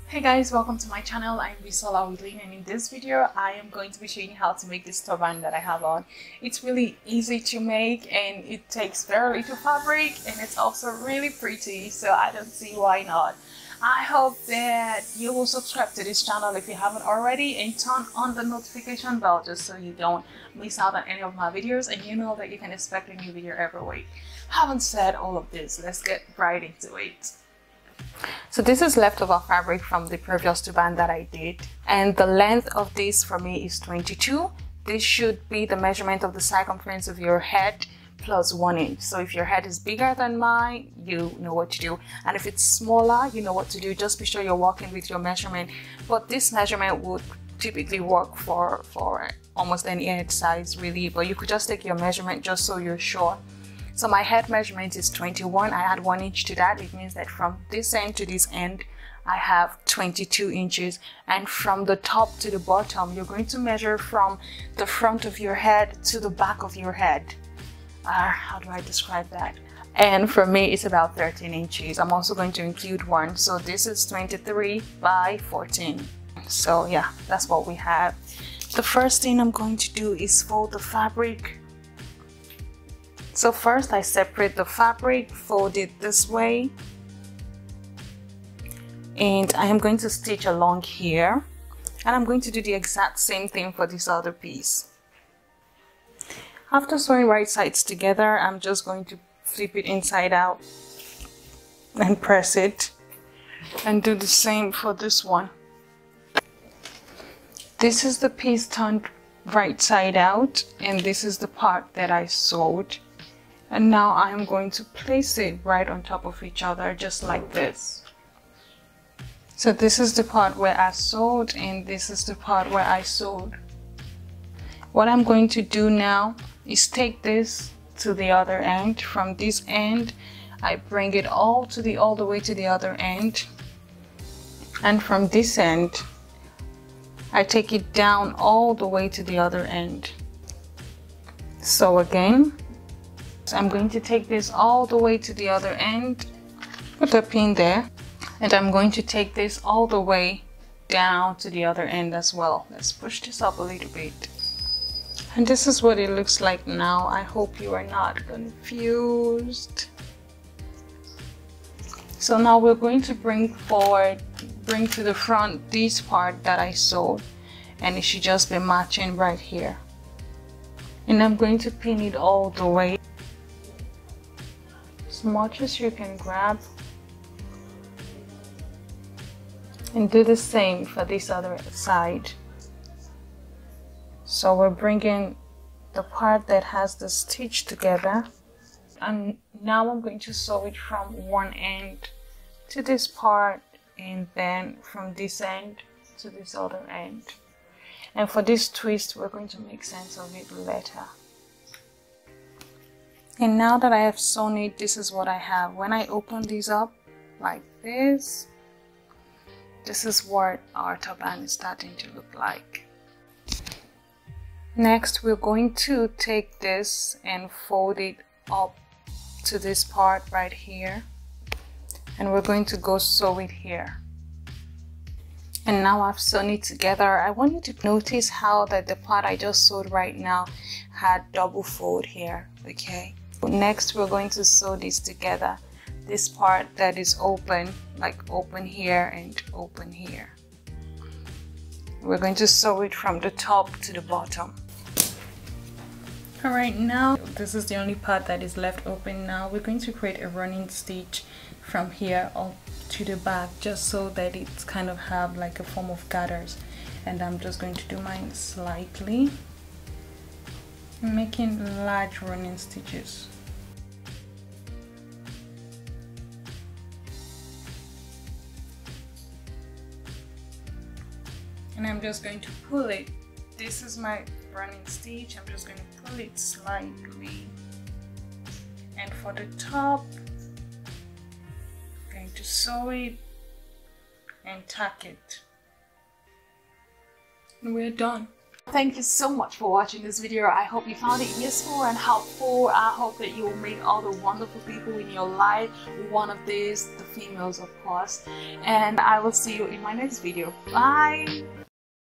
Hey guys, welcome to my channel. I'm Bisola Willing, and in this video I am going to be showing you how to make this turban that I have on. It's really easy to make and it takes very little fabric, and it's also really pretty, so I don't see why not. I hope that you will subscribe to this channel if you haven't already and turn on the notification bell just so you don't miss out on any of my videos and you know that you can expect a new video every week. Having said all of this, let's get right into it. So this is leftover fabric from the previous turban that I did, and the length of this for me is 22. This should be the measurement of the circumference of your head plus 1 inch. So if your head is bigger than mine, you know what to do, and if it's smaller, you know what to do. Just be sure you're working with your measurement, but this measurement would typically work for almost any head size really, but you could just take your measurement just so you're sure. So my head measurement is 21. I add 1 inch to that. It means that from this end to this end, I have 22 inches. And from the top to the bottom, you're going to measure from the front of your head to the back of your head. How do I describe that? And for me, it's about 13 inches. I'm also going to include one. So this is 23 by 14. So yeah, that's what we have. The first thing I'm going to do is fold the fabric. So first I separate the fabric, fold it this way, and I am going to stitch along here, and I'm going to do the exact same thing for this other piece. After sewing right sides together, I'm just going to flip it inside out and press it, and do the same for this one. This is the piece turned right side out, and this is the part that I sewed. And now I'm going to place it right on top of each other, just like this. So this is the part where I sewed, and this is the part where I sewed. What I'm going to do now is take this to the other end. From this end, I bring it all the way to the other end. And from this end, I take it down all the way to the other end. So again, I'm going to take this all the way to the other end, put a pin there, and I'm going to take this all the way down to the other end as well. Let's push this up a little bit. And this is what it looks like now. I hope you are not confused. So now we're going to bring to the front this part that I sewed, and it should just be matching right here. And I'm going to pin it all the way, as much as you can grab, and do the same for this other side. So we're bringing the part that has the stitch together, and now I'm going to sew it from one end to this part, and then from this end to this other end. And for this twist, we're going to make sense of it later. And now that I have sewn it, this is what I have. When I open these up like this is what our turban is starting to look like. Next, we're going to take this and fold it up to this part right here, and we're going to go sew it here. And now I've sewn it together. I want you to notice how that the part I just sewed right now had double fold here, okay? Next, we're going to sew this together. This part that is open, like open here and open here. We're going to sew it from the top to the bottom. Alright, now this is the only part that is left open. Now we're going to create a running stitch from here up to the back, just so that it's kind of have like a form of gathers. And I'm just going to do mine slightly, making large running stitches. And I'm just going to pull it. This is my running stitch. I'm just going to pull it slightly, and for the top, I'm going to sew it and tack it, and we're done. Thank you so much for watching this video. I hope you found it useful and helpful. I hope that you will meet all the wonderful people in your life, one of these, the females of course, and I will see you in my next video. Bye!